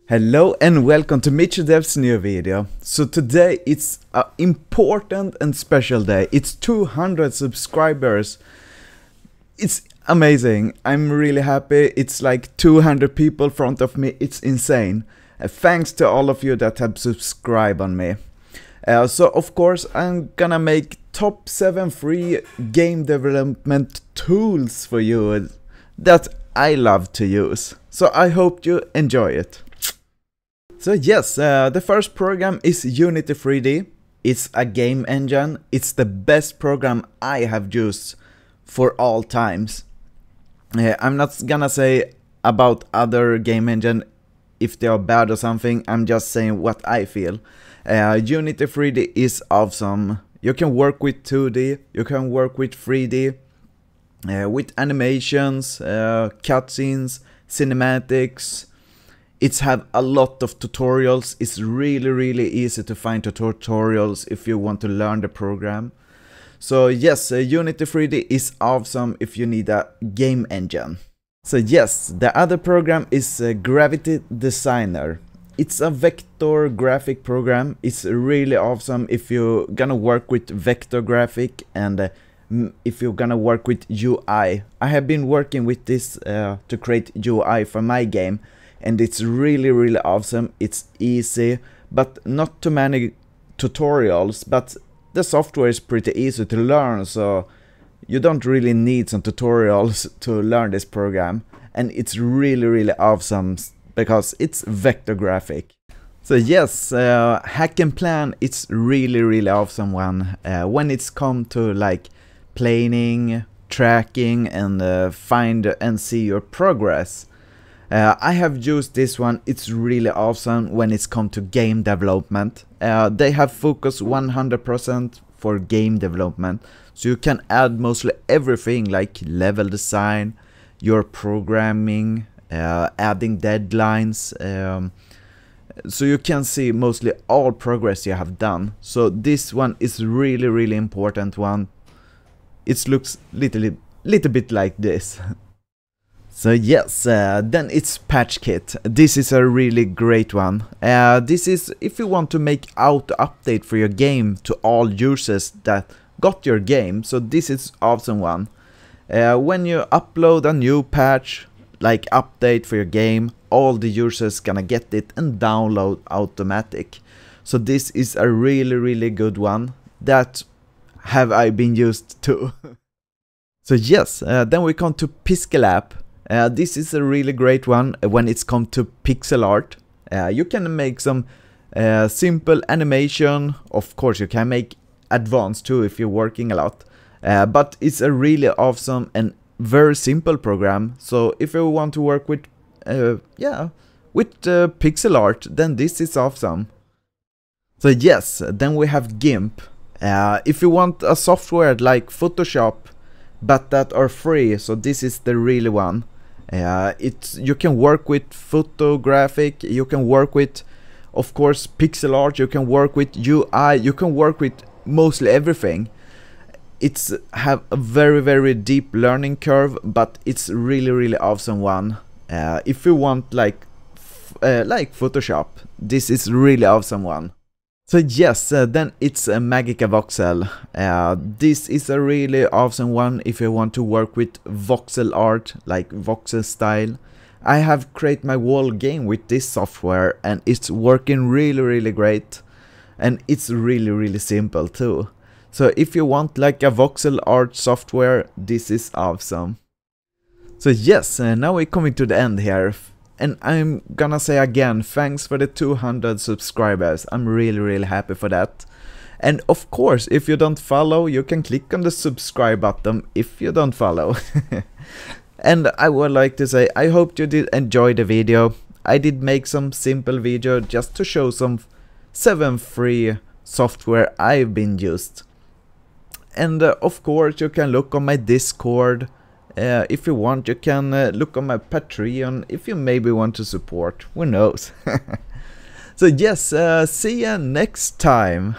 Hello and welcome to MagicExcel's new video. So today it's an important and special day. It's 200 subscribers. It's amazing. I'm really happy. It's like 200 people in front of me. It's insane. Thanks to all of you that have subscribed on me. So of course I'm gonna make top 7 free game development tools for you that I love to use. So I hope you enjoy it. So yes, the first program is Unity 3D. It's a game engine. It's the best program I have used for all times. I'm not gonna say about other game engine if they are bad or something. I'm just saying what I feel. Unity 3D is awesome. You can work with 2D, you can work with 3D, with animations, cutscenes, cinematics. It's have a lot of tutorials. It's really easy to find tutorials if you want to learn the program. So yes, Unity 3D is awesome if you need a game engine. So yes, the other program is Gravity Designer. It's a vector graphic program. It's really awesome if you're gonna work with vector graphic and if you're gonna work with UI. I have been working with this to create UI for my game. And it's really awesome. It's easy, but not too many tutorials, but the software is pretty easy to learn, so you don't really need some tutorials to learn this program. And it's really awesome because it's vector graphic. So yes, Hack and Plan, it's really awesome one when it's come to like planning, tracking, and find and see your progress. I have used this one. It's really awesome when it's come to game development. They have focused 100% for game development, so you can add mostly everything like level design, your programming, adding deadlines, so you can see mostly all progress you have done. So this one is really important one. It looks little bit like this. So yes, then it's Patch Kit. This is a really great one. This is if you want to make auto update for your game to all users that got your game. So this is awesome one. When you upload a new patch, like update for your game, all the users gonna get it and download automatic. So this is a really good one that have I been used to. So yes, then we come to Pixelart. This is a really great one when it's come to Pixelart. You can make some simple animation. Of course you can make advanced too if you're working a lot. But it's a really awesome and very simple program. So if you want to work with Pixelart, then this is awesome. So yes, then we have GIMP. If you want a software like Photoshop but that are free, so this is the really one. You can work with photographic, you can work with, of course, Pixelart, you can work with UI, you can work with mostly everything. It's have a very deep learning curve, but it's really awesome one. If you want like Photoshop, this is really awesome one. So yes, then it's MagicExcel. This is a really awesome one if you want to work with voxel art, like voxel style. I have created my whole game with this software and it's working really great. And it's really simple too. So if you want like a voxel art software, this is awesome. So yes, now we're coming to the end here. And I'm gonna say again, thanks for the 200 subscribers. I'm really happy for that. And of course, if you don't follow, you can click on the subscribe button if you don't follow. And I would like to say, I hope you did enjoy the video. I did make some simple video just to show some 7 free software I've been used. And of course, you can look on my Discord. If you want, you can look on my Patreon if you maybe want to support. Who knows? So yes, see ya next time.